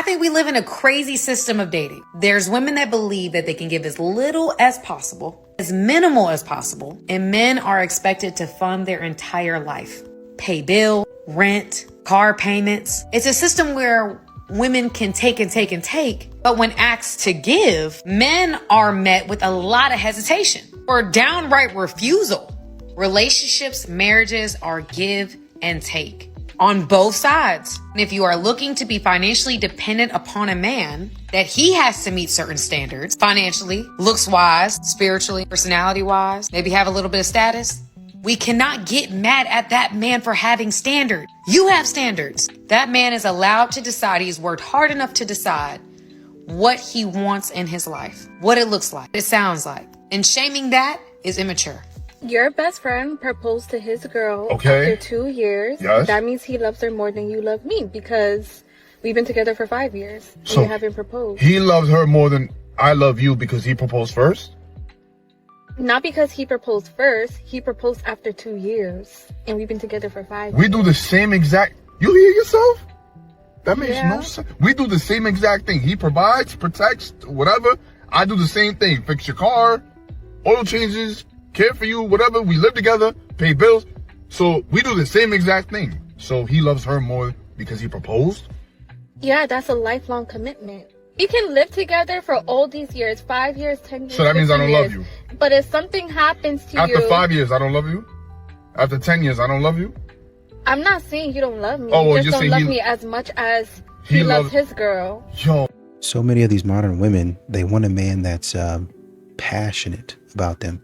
think we live in a crazy system of dating. There's women that believe that they can give as little as possible, as minimal as possible, and men are expected to fund their entire life. Pay bill, rent, car payments. It's a system where women can take and take and take, but when asked to give, men are met with a lot of hesitation or downright refusal. Relationships, marriages are give and take on both sides. And if you are looking to be financially dependent upon a man, that he has to meet certain standards, financially, looks-wise, spiritually, personality-wise, maybe have a little bit of status, we cannot get mad at that man for having standards. You have standards. That man is allowed to decide. He's worked hard enough to decide what he wants in his life, what it looks like, it sounds like. And shaming that is immature. Your best friend proposed to his girl after 2 years. Yes. That means he loves her more than you love me because we've been together for 5 years and So you haven't proposed. He loves her more than I love you because he proposed first? Not because he proposed first. He proposed after 2 years and we've been together for 5 years. We do the same exact... You hear yourself? That makes Yeah. no sense. We do the same exact thing. He provides, protects, whatever. I do the same thing. Fix your car, oil changes, care for you, whatever. We live together, pay bills. So we do the same exact thing. So he loves her more because he proposed? Yeah, that's a lifelong commitment. We can live together for all these years, 5 years, 10 years. So that means I 15 don't love years. you. But if something happens to After you... 5 years, I don't love you? After 10 years, I don't love you? I'm not saying you don't love me. Oh, well, you you're just don't saying love he- me as much as he loves his girl. Yo. So many of these modern women, they want a man that's passionate about them.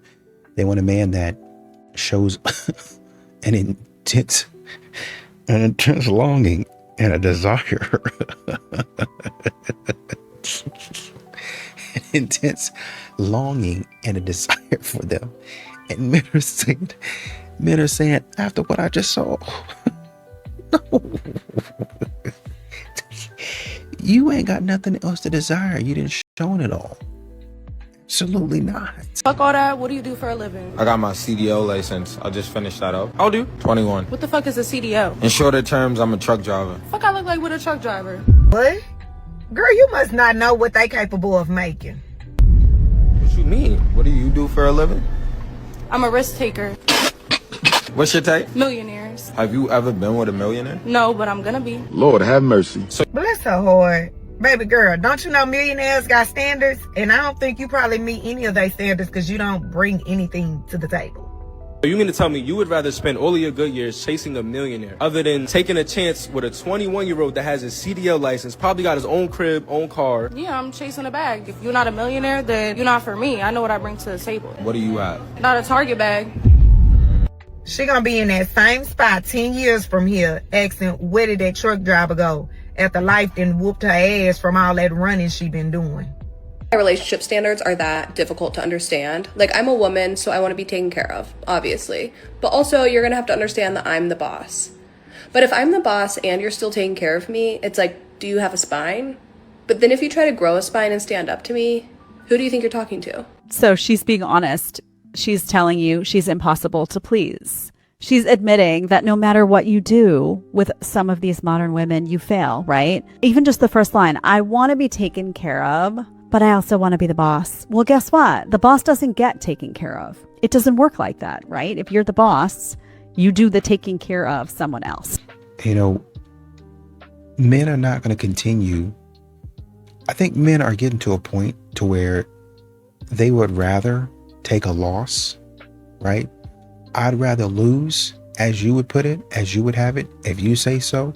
They want a man that shows an intense longing and a desire. An intense longing and a desire for them. And men are saying, after what I just saw, no. You ain't got nothing else to desire. You didn't show it all. Absolutely not. Fuck all that. What do you do for a living? I got my CDO license. I just finished that up. How old are you? 21. What the fuck is a CDO? In shorter terms, I'm a truck driver. Fuck I look like with a truck driver. What? Girl, you must not know what they capable of making. What you mean? What do you do for a living? I'm a risk taker. What's your type? Millionaires. Have you ever been with a millionaire? No, but I'm gonna be. Lord have mercy. Bless her heart. Baby girl, don't you know millionaires got standards? And I don't think you probably meet any of their standards because you don't bring anything to the table. So you mean to tell me you would rather spend all of your good years chasing a millionaire other than taking a chance with a 21-year-old that has his CDL license, probably got his own crib, own car? Yeah, I'm chasing a bag. If you're not a millionaire, then you're not for me. I know what I bring to the table. What do you have? Not a Target bag. She gonna be in that same spot 10 years from here asking where did that truck driver go after life then whooped her ass from all that running she been doing. My relationship standards are that difficult to understand. Like, I'm a woman, so I want to be taken care of, obviously. But also, you're going to have to understand that I'm the boss. But if I'm the boss and you're still taking care of me, it's like, do you have a spine? But then if you try to grow a spine and stand up to me, who do you think you're talking to? So she's being honest. She's telling you she's impossible to please. She's admitting that no matter what you do with some of these modern women, you fail, right? Even just the first line, I want to be taken care of, but I also want to be the boss. Well, guess what? The boss doesn't get taken care of. It doesn't work like that, right? If you're the boss, you do the taking care of someone else. You know, men are not going to continue. I think men are getting to a point to where they would rather take a loss, right? I'd rather lose, as you would put it, as you would have it, if you say so.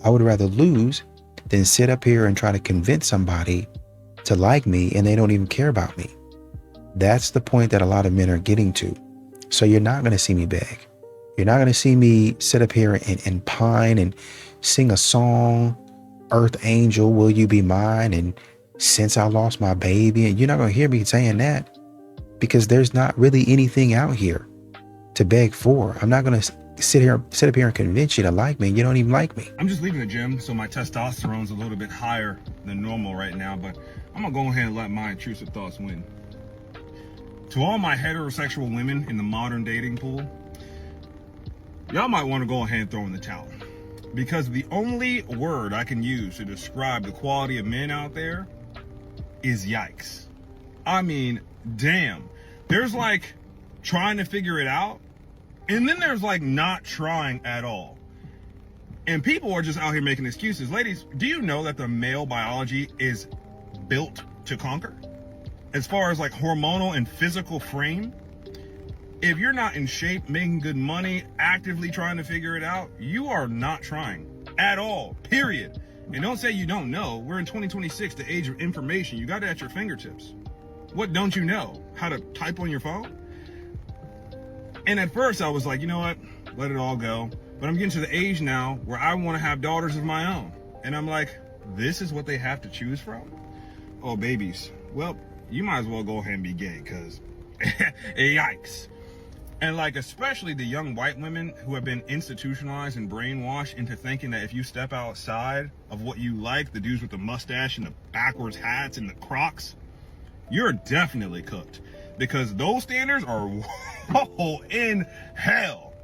I would rather lose than sit up here and try to convince somebody to like me and they don't even care about me. That's the point that a lot of men are getting to. So you're not going to see me beg. You're not going to see me sit up here and pine and sing a song, Earth Angel, will you be mine? And since I lost my baby, and you're not going to hear me saying that because there's not really anything out here to beg for. I'm not going to sit up here and convince you to like me. You don't even like me. I'm just leaving the gym, so my testosterone's a little bit higher than normal right now, but I'm gonna go ahead and let my intrusive thoughts win. To all my heterosexual women in the modern dating pool, y'all might want to go ahead and throw in the towel. because the only word I can use to describe the quality of men out there is yikes. I mean, damn. There's like trying to figure it out, and then there's like not trying at all. And people are just out here making excuses. Ladies, do you know that the male biology is built to conquer? As far as like hormonal and physical frame, if you're not in shape, making good money, actively trying to figure it out, you are not trying at all, period. And don't say you don't know. We're in 2026, the age of information. You got it at your fingertips. What don't you know? How to type on your phone? And at first I was like, you know what? Let it all go. But I'm getting to the age now where I want to have daughters of my own. And I'm like, this is what they have to choose from? Oh, babies. Well, you might as well go ahead and be gay, because yikes. And like, especially the young white women who have been institutionalized and brainwashed into thinking that if you step outside of what you like, the dudes with the mustache and the backwards hats and the Crocs, you're definitely cooked, because those standards are in hell.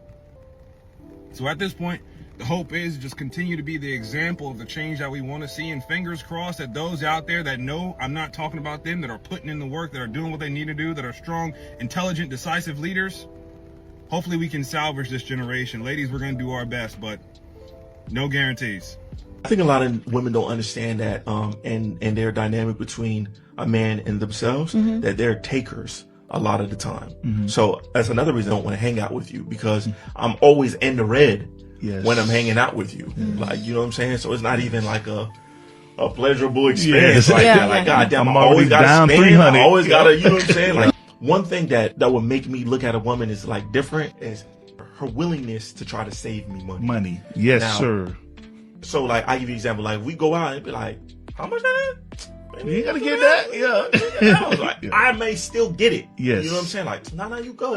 So at this point, the hope is just continue to be the example of the change that we want to see, and fingers crossed that those out there that know I'm not talking about them, that are putting in the work, that are doing what they need to do, that are strong, intelligent, decisive leaders, hopefully we can salvage this generation. Ladies, we're going to do our best, but no guarantees. I think a lot of women don't understand that, and their dynamic between a man and themselves, that they're takers a lot of the time. So that's another reason I don't want to hang out with you, because I'm always in the red when I'm hanging out with you. Like, you know what I'm saying? So it's not even like a pleasurable experience like that. Like, goddamn, I always got to spend. I always got to, you know what I'm saying? Like, one thing that would make me look at a woman is like different is her willingness to try to save me money. Yes, now, sir. So like, I give you an example. Like, we go out and be like, how much that is? You ain't gotta get that. Yeah. I was like, I may still get it. Yes. You know what I'm saying? Like, no, you go.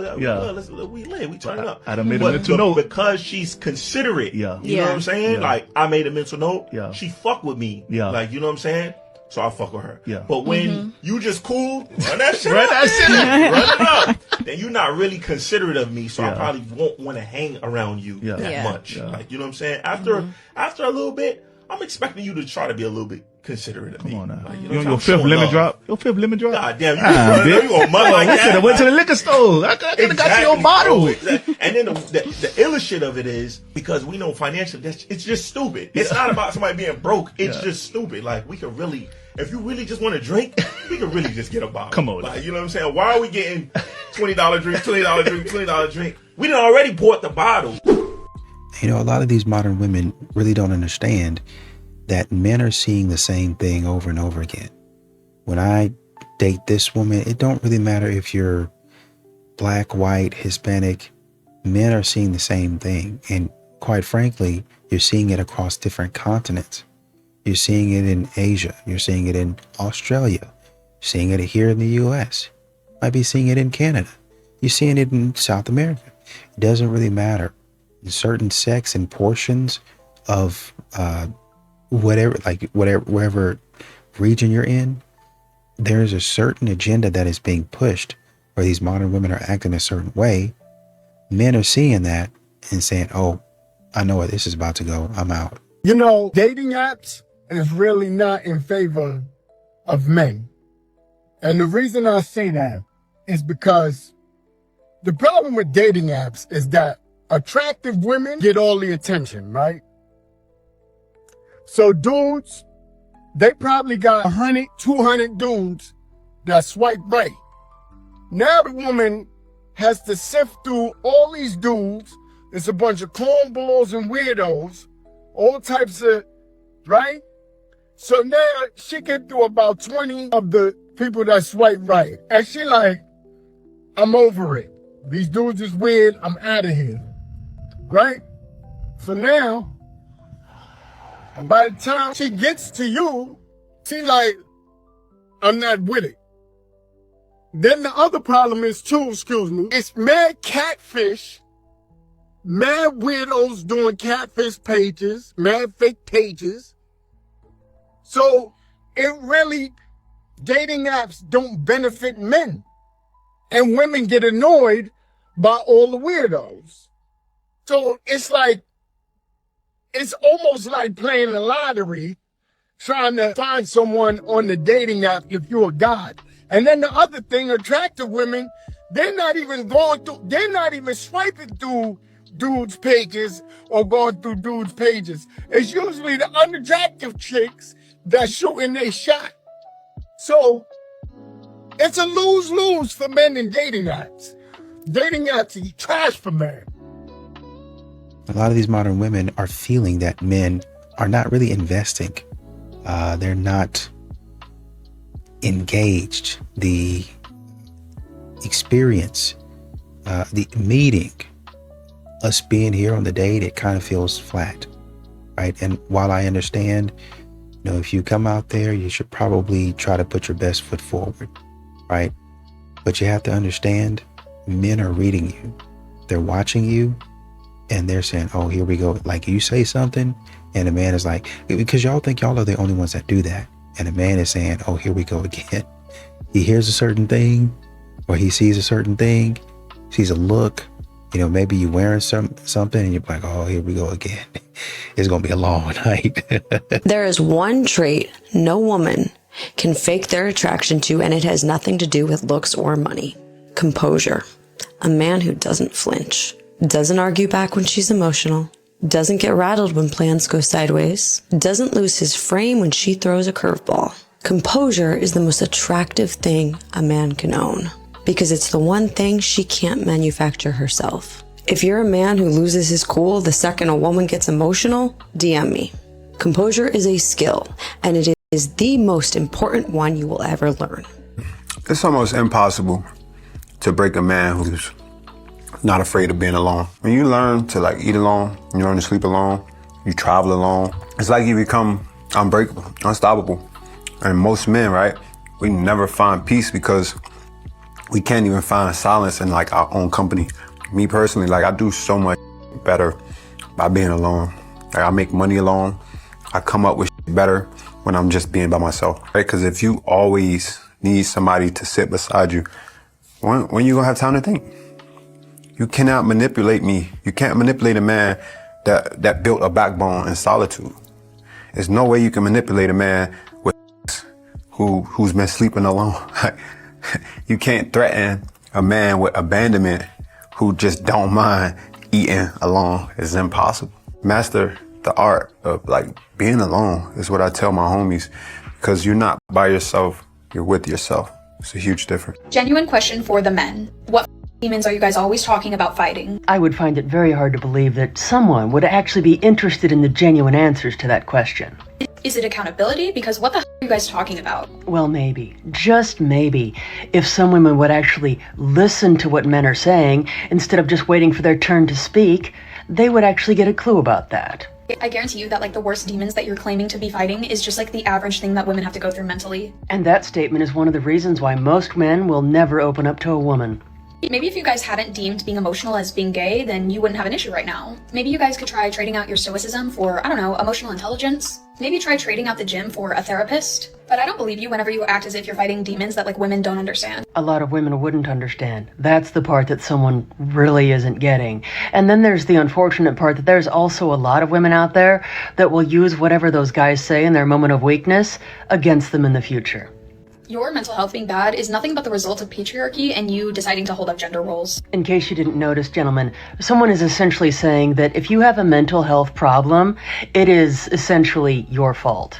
We turn it up. I done made a mental note. Because she's considerate. Yeah. You know what I'm saying? Yeah. Like, I made a mental note. Yeah. She fuck with me. Yeah. Like, you know what I'm saying? So I fuck with her. Yeah. But when you just cool, run that shit Run up. that shit up. Run it up. Then you're not really considerate of me, so I Yeah. probably won't want to hang around you Yeah. that Yeah. much. Yeah. Like, you know what I'm saying? After a little bit, I'm expecting you to try to be a little bit considerate of me. Come on now. Like, You on your fifth lemon drop? Your fifth lemon drop? God damn, bitch. you on mud like We that. could have went to the liquor store. I could have got you a bottle. bro, exactly. And then the illest shit of it is, because we know financially, it's just stupid. It's not about somebody being broke. It's just stupid. Like, we could really, if you really just want to drink, we could really just get a bottle. Come on. Like, you know what I'm saying? Why are we getting $20 drink, $20 drink, $20 drink? We done already bought the bottle. You know, a lot of these modern women really don't understand that men are seeing the same thing over and over again. When I date this woman, it don't really matter if you're black, white, Hispanic. Men are seeing the same thing. And quite frankly, you're seeing it across different continents. You're seeing it in Asia. You're seeing it in Australia. You're seeing it here in the US. Might be seeing it in Canada. You're seeing it in South America. It doesn't really matter. In certain sects and portions of wherever region you're in, there's a certain agenda that is being pushed where these modern women are acting a certain way. Men are seeing that and saying, oh, I know where this is about to go. I'm out. You know, dating apps is really not in favor of men. And the reason I say that is because the problem with dating apps is that attractive women get all the attention, right? So dudes, they probably got 100, 200 dudes that swipe right. Now the woman has to sift through all these dudes. It's a bunch of cornballs and weirdos, all types of, right? So now she get through about 20 of the people that swipe right. And she like, I'm over it. These dudes is weird. I'm out of here. Right? So now, and by the time she gets to you, she like, I'm not with it. Then the other problem is too, it's mad catfish, mad weirdos doing catfish pages, mad fake pages. So it really, dating apps don't benefit men. And women get annoyed by all the weirdos. So it's like, it's almost like playing the lottery, trying to find someone on the dating app if you're a god. And then the other thing, attractive women, they're not even swiping through dudes' pages or going through dudes' pages. It's usually the unattractive chicks that's shooting their shot. So it's a lose-lose for men in dating apps. Dating apps is trash for men. A lot of these modern women are feeling that men are not really investing. They're not engaged. The experience, the meeting, us being here on the date, it kind of feels flat, right? And while I understand, you know, if you come out there, you should probably try to put your best foot forward, right? But you have to understand, men are reading you. They're watching you and they're saying, oh, here we go. Like you say something and a man is like, because y'all think y'all are the only ones that do that. And a man is saying, oh, here we go again. He hears a certain thing or he sees a certain thing, sees a look, you know, maybe you're wearing something and you're like, oh, here we go again. It's going to be a long night. There is one trait no woman can fake their attraction to, and it has nothing to do with looks or money. Composure. A man who doesn't flinch, doesn't argue back when she's emotional, doesn't get rattled when plans go sideways, doesn't lose his frame when she throws a curveball. Composure is the most attractive thing a man can own, because it's the one thing she can't manufacture herself. If you're a man who loses his cool the second a woman gets emotional, DM me. Composure is a skill, and it is the most important one you will ever learn. It's almost impossible to break a man who's not afraid of being alone. When you learn to like eat alone, you learn to sleep alone, you travel alone, it's like you become unbreakable, unstoppable. And most men, right, we never find peace because we can't even find silence in like our own company. Me personally, like I do so much better by being alone. Like I make money alone. I come up with better when I'm just being by myself, right? Because if you always need somebody to sit beside you, when you gonna have time to think? You cannot manipulate me. You can't manipulate a man that built a backbone in solitude. There's no way you can manipulate a man with who's been sleeping alone. You can't threaten a man with abandonment who just don't mind eating alone. It's impossible. Master the art of like being alone is what I tell my homies, because you're not by yourself, you're with yourself. It's a huge difference. Genuine question for the men. What demons are you guys always talking about fighting? I would find it very hard to believe that someone would actually be interested in the genuine answers to that question. Is it accountability? Because what the are you guys talking about? Well, maybe, just maybe, if some women would actually listen to what men are saying instead of just waiting for their turn to speak, they would actually get a clue about that. I guarantee you that like the worst demons that you're claiming to be fighting is just like the average thing that women have to go through mentally. And that statement is one of the reasons why most men will never open up to a woman. Maybe if you guys hadn't deemed being emotional as being gay, then you wouldn't have an issue right now. Maybe you guys could try trading out your stoicism for, I don't know, emotional intelligence. Maybe try trading out the gym for a therapist. But I don't believe you whenever you act as if you're fighting demons that like women don't understand. A lot of women wouldn't understand. That's the part that someone really isn't getting. And then there's the unfortunate part that there's also a lot of women out there that will use whatever those guys say in their moment of weakness against them in the future. Your mental health being bad is nothing but the result of patriarchy and you deciding to hold up gender roles. In case you didn't notice, gentlemen, someone is essentially saying that if you have a mental health problem, it is essentially your fault.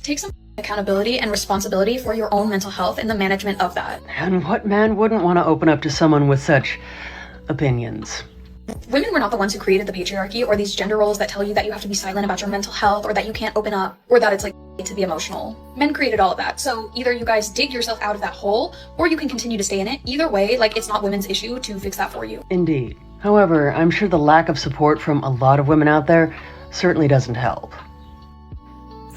Take some accountability and responsibility for your own mental health and the management of that. And what man wouldn't want to open up to someone with such opinions? Women were not the ones who created the patriarchy or these gender roles that tell you that you have to be silent about your mental health or that you can't open up or that it's like to be emotional. Men created all of that. So either you guys dig yourself out of that hole or you can continue to stay in it. Either way, like it's not women's issue to fix that for you. Indeed. However, I'm sure the lack of support from a lot of women out there certainly doesn't help.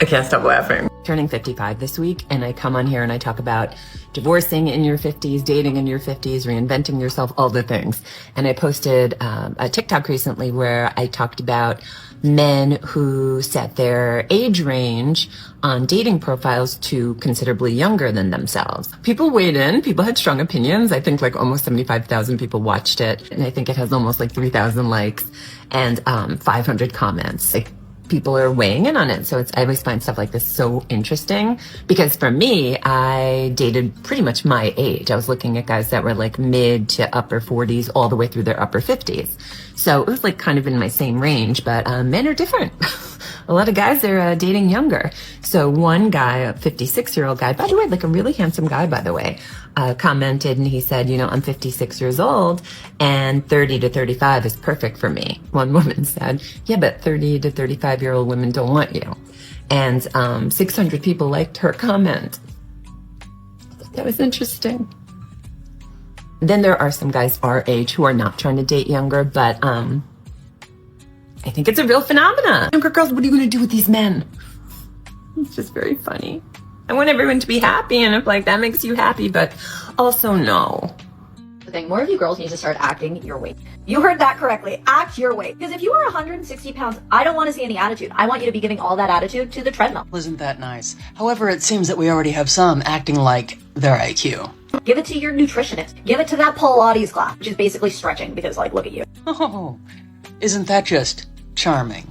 I can't stop laughing. Turning 55 this week, and I come on here and I talk about divorcing in your 50s, dating in your 50s, reinventing yourself, all the things. And I posted a TikTok recently where I talked about men who set their age range on dating profiles to considerably younger than themselves. People weighed in, people had strong opinions. I think like almost 75,000 people watched it, and I think it has almost like 3,000 likes and 500 comments. Like, people are weighing in on it. So I always find stuff like this so interesting, because for me, I dated pretty much my age. I was looking at guys that were like mid to upper 40s all the way through their upper 50s. So it was like kind of in my same range, but men are different. A lot of guys are dating younger. So one guy, a 56-year-old guy, by the way, like a really handsome guy, by the way, commented and he said, you know, I'm 56 years old and 30 to 35 is perfect for me. One woman said, yeah, but 30 to 35-year-old women don't want you. And 600 people liked her comment. That was interesting. Then there are some guys our age who are not trying to date younger, but I think it's a real phenomenon. Younger girls, what are you going to do with these men? It's just very funny. I want everyone to be happy, and if like that makes you happy, but also no. The thing, more of you girls need to start acting your weight. You heard that correctly. Act your weight. Because if you are 160 pounds, I don't want to see any attitude. I want you to be giving all that attitude to the treadmill. Isn't that nice? However, it seems that we already have some acting like their IQ. Give it to your nutritionist. Give it to that Pilates class, which is basically stretching because, like, look at you. Oh, isn't that just charming?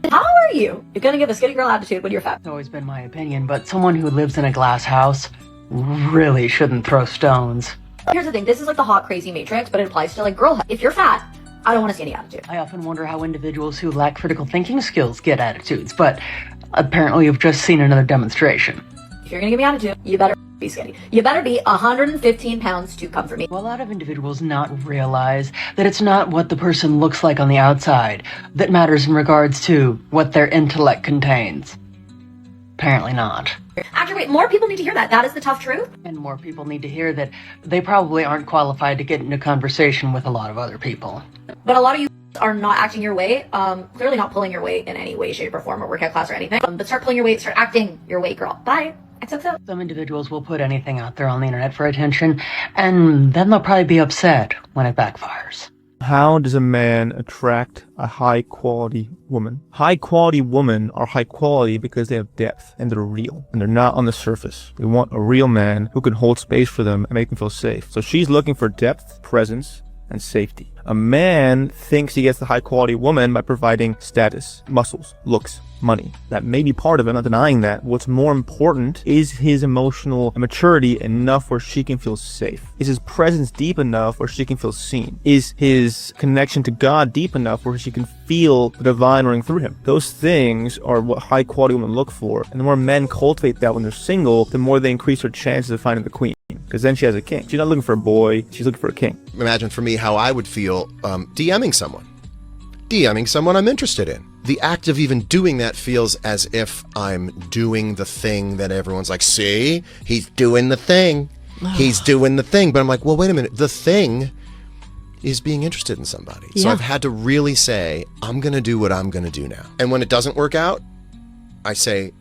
How are you? You're gonna give a skinny girl attitude when you're fat. It's always been my opinion, but someone who lives in a glass house really shouldn't throw stones. Here's the thing, this is like the hot crazy matrix, but it applies to like girlhood. If you're fat, I don't want to see any attitude. I often wonder how individuals who lack critical thinking skills get attitudes, but apparently you've just seen another demonstration. If you're gonna give me attitude, you better be skinny. You better be 115 pounds to come for me. Well, a lot of individuals not realize that it's not what the person looks like on the outside that matters in regards to what their intellect contains. Apparently not. Act your weight. More people need to hear that. That is the tough truth. And more people need to hear that they probably aren't qualified to get into conversation with a lot of other people. But a lot of you are not acting your weight, clearly not pulling your weight in any way, shape, or form, or workout class or anything. But start pulling your weight, start acting your weight, girl. Bye. XOXO. Some individuals will put anything out there on the internet for attention, and then they'll probably be upset when it backfires. How does a man attract a high quality woman? High quality women are high quality because they have depth and they're real and they're not on the surface. They want a real man who can hold space for them and make them feel safe. So she's looking for depth, presence, and safety. A man thinks he gets the high quality woman by providing status, muscles, looks, money. That may be part of it, I'm not denying that. What's more important is his emotional maturity enough where she can feel safe. Is his presence deep enough where she can feel seen? Is his connection to God deep enough where she can feel the divine running through him? Those things are what high quality women look for. And the more men cultivate that when they're single, the more they increase their chances of finding the queen. Because then she has a king. She's not looking for a boy, she's looking for a king. Imagine for me how I would feel DMing someone. DMing someone I'm interested in. The act of even doing that feels as if I'm doing the thing that everyone's like, see, he's doing the thing. He's doing the thing. But I'm like, well, wait a minute. The thing is being interested in somebody. Yeah. So I've had to really say, I'm going to do what I'm going to do now. And when it doesn't work out, I say,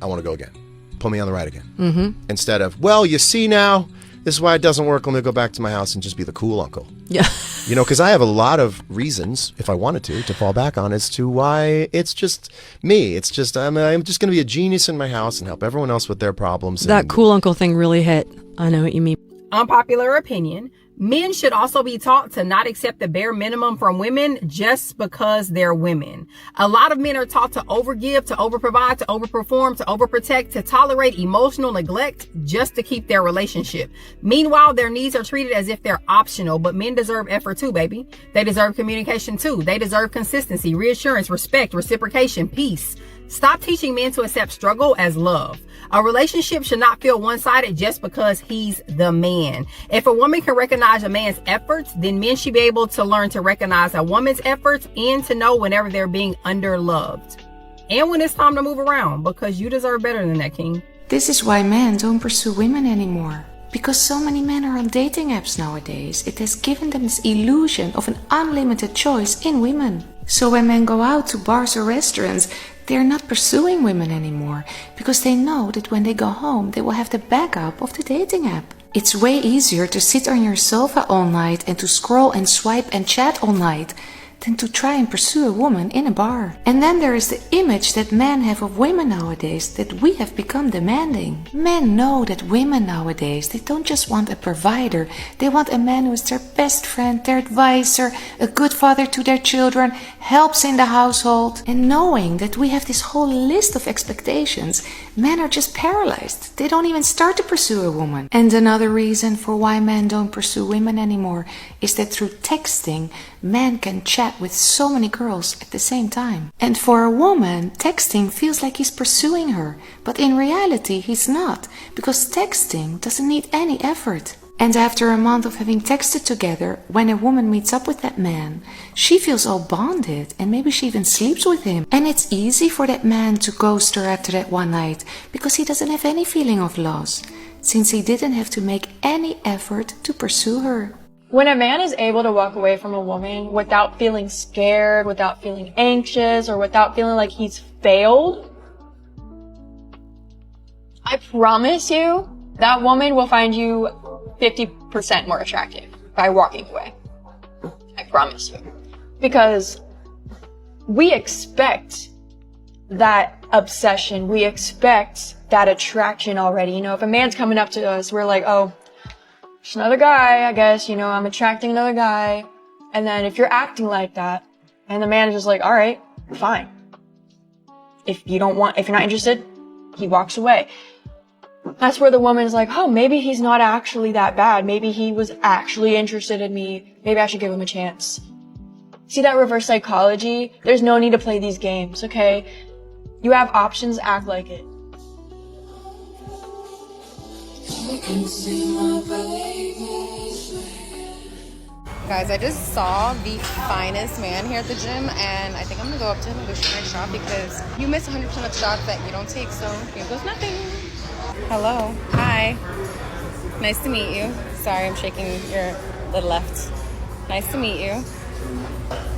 I want to go again. Put me on the ride again. Mm-hmm. Instead of, well, you see now, this is why it doesn't work. Let me go back to my house and just be the cool uncle. Yeah. You know, because I have a lot of reasons, if I wanted to fall back on as to why it's just me. It's just, I'm just going to be a genius in my house and help everyone else with their problems. That cool uncle thing really hit. I know what you mean. Unpopular opinion. Men should also be taught to not accept the bare minimum from women just because they're women. A lot of men are taught to overgive, to overprovide, to overperform, to overprotect, to tolerate emotional neglect just to keep their relationship. Meanwhile, their needs are treated as if they're optional, but men deserve effort too, baby. They deserve communication too. They deserve consistency, reassurance, respect, reciprocation, peace. Stop teaching men to accept struggle as love. A relationship should not feel one-sided just because he's the man. If a woman can recognize a man's efforts, then men should be able to learn to recognize a woman's efforts and to know whenever they're being underloved. And when it's time to move around, because you deserve better than that, King. This is why men don't pursue women anymore. Because so many men are on dating apps nowadays, it has given them this illusion of an unlimited choice in women. So when men go out to bars or restaurants, they are not pursuing women anymore, because they know that when they go home, they will have the backup of the dating app. It's way easier to sit on your sofa all night and to scroll and swipe and chat all night than to try and pursue a woman in a bar. And then there is the image that men have of women nowadays that we have become demanding. Men know that women nowadays, they don't just want a provider, they want a man who is their best friend, their advisor, a good father to their children, helps in the household. And knowing that we have this whole list of expectations, men are just paralyzed. They don't even start to pursue a woman. And another reason for why men don't pursue women anymore is that through texting, men can chat with so many girls at the same time. And for a woman, texting feels like he's pursuing her, but in reality he's not, because texting doesn't need any effort. And after a month of having texted together, when a woman meets up with that man, she feels all bonded and maybe she even sleeps with him. And it's easy for that man to ghost her after that one night because he doesn't have any feeling of loss, since he didn't have to make any effort to pursue her. When a man is able to walk away from a woman without feeling scared, without feeling anxious, or without feeling like he's failed, I promise you that woman will find you 50% more attractive by walking away. I promise you. Because we expect that obsession, we expect that attraction already. You know, if a man's coming up to us, we're like, oh, just another guy, I guess, you know, I'm attracting another guy. And then if you're acting like that, and the man is just like, all right, fine. If you're not interested, he walks away. That's where the woman is like, oh, maybe he's not actually that bad. Maybe he was actually interested in me. Maybe I should give him a chance. See that reverse psychology? There's no need to play these games, okay? You have options, act like it. Guys, I just saw the finest man here at the gym, and I think I'm gonna go up to him and go shoot my shot because you miss 100% of shots that you don't take, so here goes nothing. Hello. Hi. Nice to meet you. Sorry, I'm shaking your the left. Nice to meet you.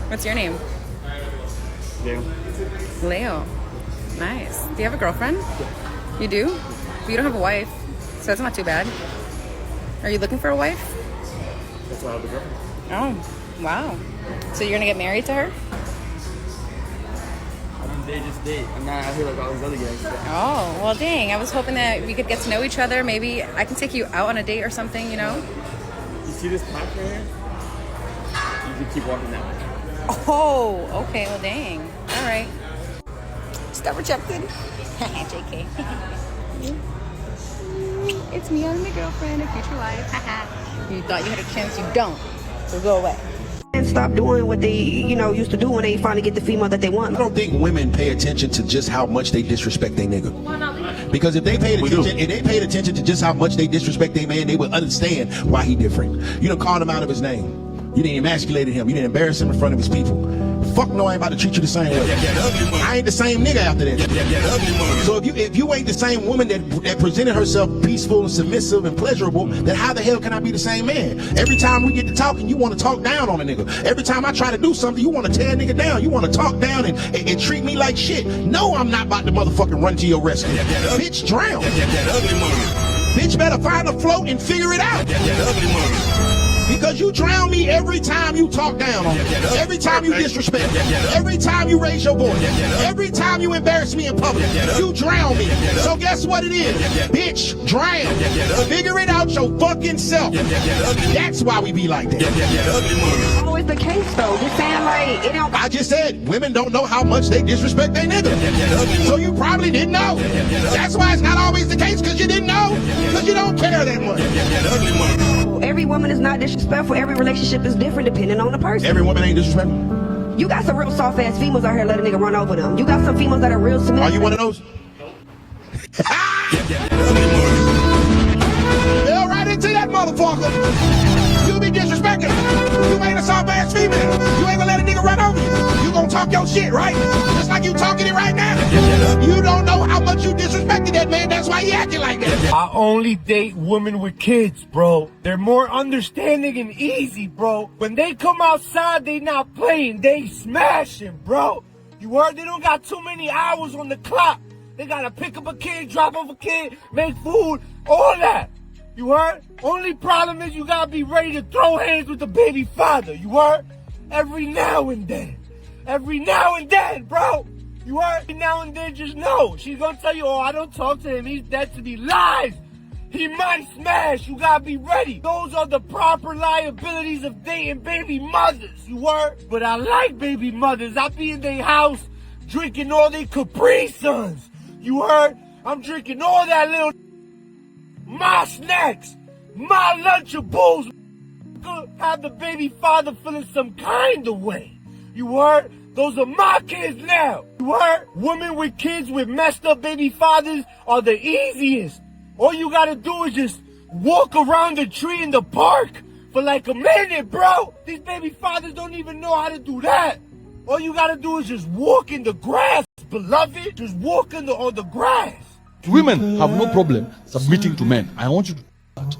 What's your name? Leo. Leo. Nice. Do you have a girlfriend? Yeah. You do? But you don't have a wife, so that's not too bad. Are you looking for a wife? That's why I have a girlfriend. Oh, wow. So you're gonna get married to her? They just date. I'm not out here like all these other guys. Oh, well, dang. I was hoping that we could get to know each other. Maybe I can take you out on a date or something, you know? You see this path right here? You can keep walking that way. Oh, okay. Well, dang. All right. Stop rejected. JK. It's me, I'm your girlfriend, a future wife. You thought you had a chance, you don't. So go away. And stop doing what they, used to do when they finally get the female that they want. I don't think women pay attention to just how much they disrespect their nigga. Because if they paid attention to just how much they disrespect their man, they would understand why he different. You done called him out of his name. You didn't emasculate him. You didn't embarrass him in front of his people. Fuck no, I ain't about to treat you the same way. I ain't the same nigga after that. So if you ain't the same woman that presented herself peaceful and submissive and pleasurable, then how the hell can I be the same man? Every time we get to talking, you want to talk down on a nigga. Every time I try to do something, you want to tear a nigga down. You want to talk down and treat me like shit. No, I'm not about to motherfucking run to your rescue. Bitch, drown. Bitch better find a float and figure it out. Because you drown me every time you talk down on me. Every time you disrespect me. Every time you raise your voice. Every time you embarrass me in public. You drown me. So guess what it is? Bitch, drown. Figure it out your fucking self. That's why we be like that. Always the case though. Just saying like, it don't. I just said, women don't know how much they disrespect their nigga. So you probably didn't know. That's why it's not always the case, because you didn't know. Because you don't care that much. Every woman is not disrespectful. Every relationship is different depending on the person. Every woman ain't disrespectful. You got some real soft ass females out here let a nigga run over them. You got some females that are real submissive. Are you one of those? Fell right into that motherfucker. You be disrespecting. You ain't a soft ass female. You ain't gonna let a nigga run over you. You gonna talk your shit, right? Just like you talking it right now. You don't know how much you disrespected that man. That's why you acting like that. I only date women with kids, bro. They're more understanding and easy, bro. When they come outside, they not playing. They smashing, bro. You heard? They don't got too many hours on the clock. They gotta pick up a kid, drop off a kid, make food, all that. You heard? Only problem is you gotta be ready to throw hands with the baby father. You heard? Every now and then. Every now and then, bro. You heard? Every now and then, just know. She's gonna tell you, oh, I don't talk to him. He's dead to me. Lies. He might smash. You gotta be ready. Those are the proper liabilities of dating baby mothers. You heard? But I like baby mothers. I be in their house drinking all they Capri Suns. You heard? I'm drinking all that little my snacks, my Lunchables. Have the baby father feeling some kind of way. You heard? Those are my kids now. You heard? Women with kids with messed up baby fathers are the easiest. All you gotta do is just walk around the tree in the park for like a minute, bro. These baby fathers don't even know how to do that. All you gotta do is just walk in the grass, beloved. Just walk on the grass. Women have no problem submitting to men. I want you to do that.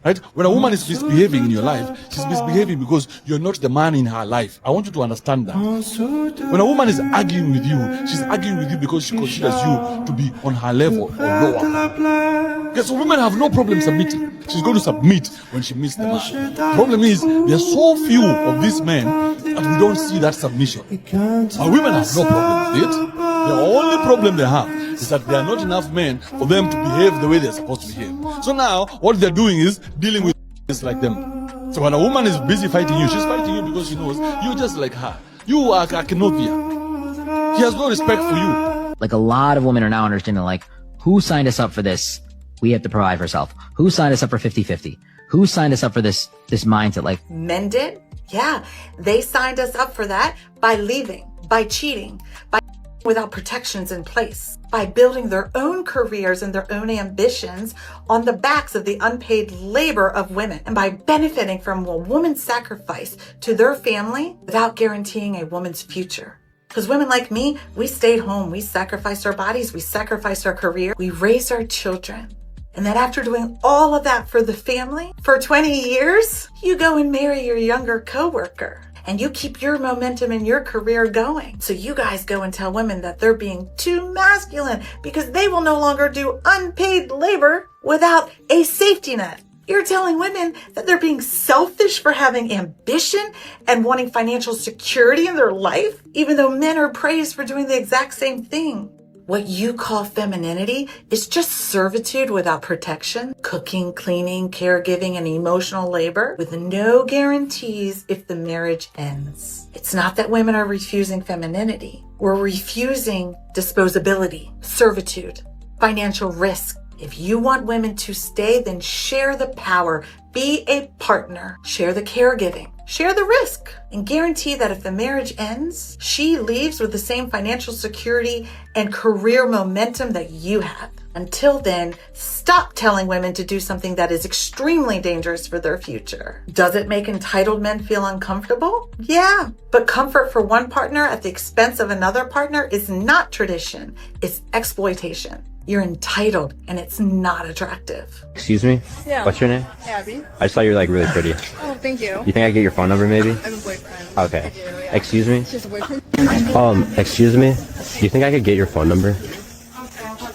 Right? When a woman is misbehaving in your life, she's misbehaving because you're not the man in her life. I want you to understand that. When a woman is arguing with you, she's arguing with you because she considers you to be on her level or lower. Okay, so women have no problem submitting. She's going to submit when she meets the man. The problem is, there are so few of these men that we don't see that submission. But women have no problem with it. The only problem they have is that there are not enough men for them to behave the way they're supposed to behave. So now, what they're doing is dealing with like them. So when a woman is busy fighting you, she's fighting you because she knows you're just like her. You are Akenovia. He has no respect for you. Like a lot of women are now understanding, like, who signed us up for this? We have to provide for ourselves. Who signed us up for 50-50? Who signed us up for this mindset? Like, men did? Yeah, they signed us up for that by leaving, by cheating, by without protections in place, by building their own careers and their own ambitions on the backs of the unpaid labor of women, and by benefiting from a woman's sacrifice to their family without guaranteeing a woman's future. Because women like me, we stayed home, we sacrificed our bodies, we sacrificed our career, we raised our children. And then after doing all of that for the family, for 20 years, you go and marry your younger coworker. And you keep your momentum in your career going. So you guys go and tell women that they're being too masculine because they will no longer do unpaid labor without a safety net. You're telling women that they're being selfish for having ambition and wanting financial security in their life, even though men are praised for doing the exact same thing. What you call femininity is just servitude without protection, cooking, cleaning, caregiving, and emotional labor with no guarantees if the marriage ends. It's not that women are refusing femininity. We're refusing disposability, servitude, financial risk. If you want women to stay, then share the power, be a partner, share the caregiving. Share the risk and guarantee that if the marriage ends, she leaves with the same financial security and career momentum that you have. Until then, stop telling women to do something that is extremely dangerous for their future. Does it make entitled men feel uncomfortable? Yeah, but comfort for one partner at the expense of another partner is not tradition, it's exploitation. You're entitled, and it's not attractive. Excuse me? Yeah. What's your name? Abby. I just thought you were like really pretty. Oh, thank you. You think I could get your phone number maybe? I have a boyfriend. Okay. Excuse me? She's a boyfriend. Excuse me? Do you think I could get your phone number?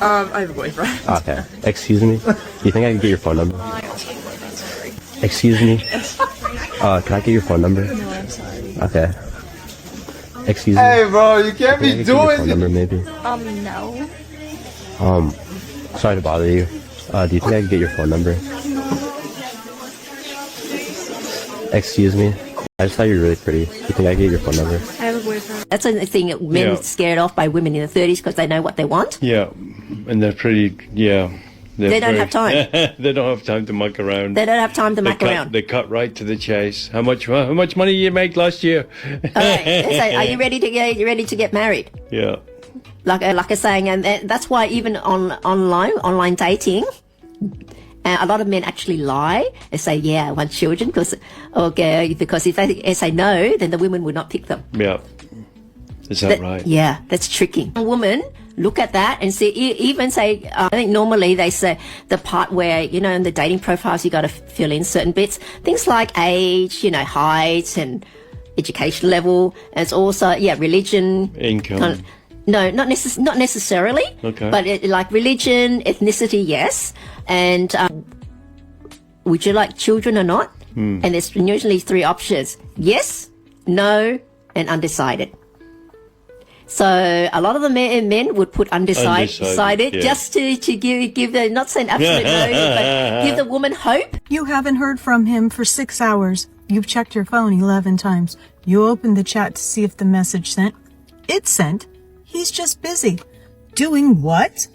I have a boyfriend. Okay. Excuse me? Do you think I could get your phone number? Excuse me? Can I get your phone number? No, I'm sorry. Okay. Excuse me? Hey, bro, you can't Do you be think I could get your doing phone number maybe? No. Sorry to bother you. Do you think I could get your phone number? Excuse me? I just thought you were really pretty. Do you think I could get your phone number? I have a boyfriend. That's a thing that men Yeah. are scared off by women in the 30s because they know what they want. Yeah, and they're pretty. Yeah, They don't have time. They don't have time to muck around. They don't have time to muck around. They cut right to the chase. How much money you make last year? They say, "Are you ready to get married?" Yeah. Like a saying, and that's why even on online dating, a lot of men actually lie and say, "Yeah, I want children," because if they say no, then the women would not pick them. Yeah. Is that right? Yeah, that's tricky. A woman look at that and see, even say, I think normally they say the part where, in the dating profiles, you got to fill in certain bits, things like age, height and education level. And it's also, religion. Income. No, not necessarily. Okay. But like religion, ethnicity, yes. And would you like children or not? And there's usually 3 options. Yes, no, and undecided. So a lot of the men would put undecided yeah. just to give the, not saying absolute no, but give the woman hope. You haven't heard from him for 6 hours. You've checked your phone 11 times. You opened the chat to see if the message sent. It's sent. He's just busy. Doing what?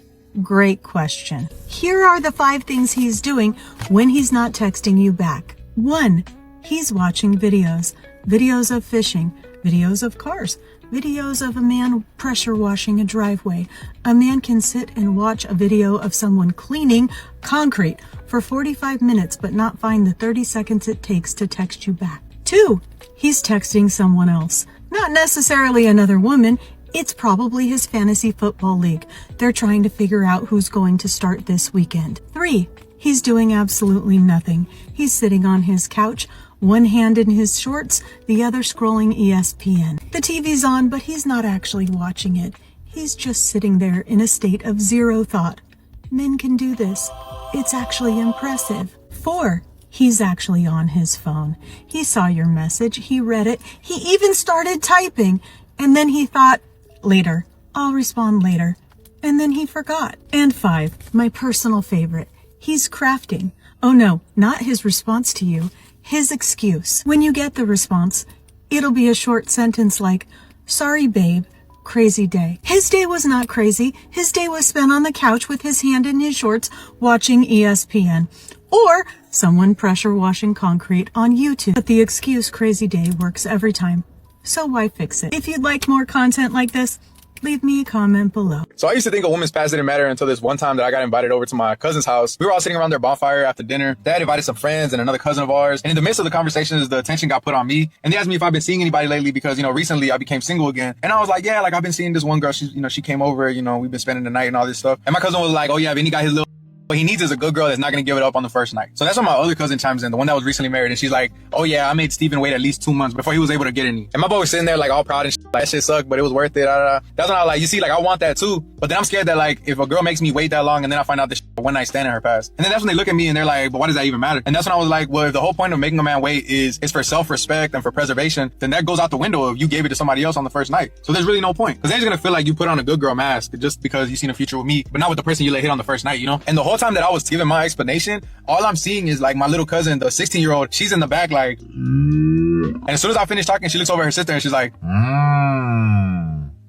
Great question. Here are the 5 things he's doing when he's not texting you back. 1. He's watching videos. Videos of fishing. Videos of cars. Videos of a man pressure washing a driveway. A man can sit and watch a video of someone cleaning concrete for 45 minutes but not find the 30 seconds it takes to text you back. 2. He's texting someone else. Not necessarily another woman. It's probably his fantasy football league. They're trying to figure out who's going to start this weekend. 3. He's doing absolutely nothing. He's sitting on his couch, one hand in his shorts, the other scrolling ESPN. The TV's on, but he's not actually watching it. He's just sitting there in a state of zero thought. Men can do this. It's actually impressive. 4. He's actually on his phone. He saw your message. He read it. He even started typing. And then he thought, later. I'll respond later. And then he forgot. And 5, my personal favorite. He's crafting. Oh no, not his response to you. His excuse. When you get the response, it'll be a short sentence like, sorry babe, crazy day. His day was not crazy. His day was spent on the couch with his hand in his shorts watching ESPN. Or someone pressure washing concrete on YouTube. But the excuse crazy day works every time. So why fix it? If you'd like more content like this, leave me a comment below. So I used to think a woman's past didn't matter until this one time that I got invited over to my cousin's house. We were all sitting around their bonfire after dinner. They had invited some friends and another cousin of ours. And in the midst of the conversations, the attention got put on me. And they asked me if I've been seeing anybody lately because, recently I became single again. And I was like, yeah, I've been seeing this one girl. She came over, we've been spending the night and all this stuff. And my cousin was like, oh yeah, if any guy his little what he needs is a good girl that's not going to give it up on the first night. So that's when my other cousin chimes in, the one that was recently married. And she's like, oh yeah, I made Steven wait at least 2 months before he was able to get any. And my boy was sitting there like all proud and shit, like that shit sucked, but it was worth it. That's when I was like, you see, like I want that too. But then I'm scared that like if a girl makes me wait that long and then I find out this one night stand in her past. And then that's when they look at me and they're like, but why does that even matter? And that's when I was like, well, if the whole point of making a man wait is for self-respect and for preservation, then that goes out the window if you gave it to somebody else on the first night. So there's really no point. Because they're just going to feel like you put on a good girl mask just because you seen a future with me, but not with the person you let hit on the first night, And the whole time that I was giving my explanation, all I'm seeing is like my little cousin, the 16-year-old, she's in the back like, and as soon as I finish talking, she looks over at her sister and she's like,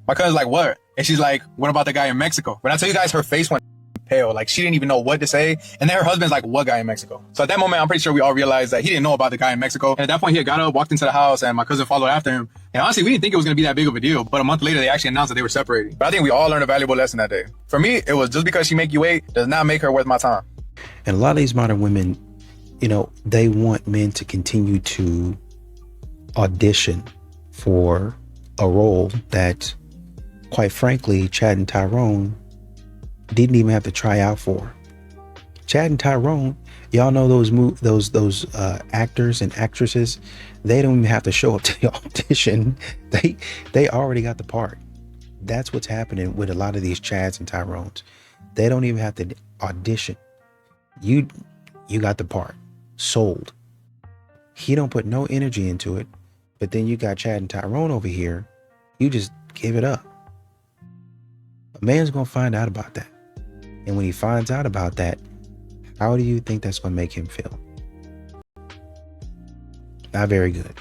My cousin's like, what? And she's like, what about the guy in Mexico? When I tell you guys, her face went pale. Like she didn't even know what to say. And then her husband's like, what guy in Mexico? So at that moment, I'm pretty sure we all realized that he didn't know about the guy in Mexico. And at that point, he had got up, walked into the house, and my cousin followed after him. And honestly, we didn't think it was going to be that big of a deal. But a month later, they actually announced that they were separating. But I think we all learned a valuable lesson that day. For me, it was just because she make you wait does not make her worth my time. And a lot of these modern women, they want men to continue to audition for a role that, quite frankly, Chad and Tyrone didn't even have to try out for. Chad and Tyrone, y'all know those actors and actresses, they don't even have to show up to the audition. They already got the part. That's what's happening with a lot of these Chads and Tyrones. They don't even have to audition. You got the part. Sold. He don't put no energy into it, but then you got Chad and Tyrone over here. You just give it up. A man's gonna find out about that. And when he finds out about that, how do you think that's gonna make him feel? Not very good.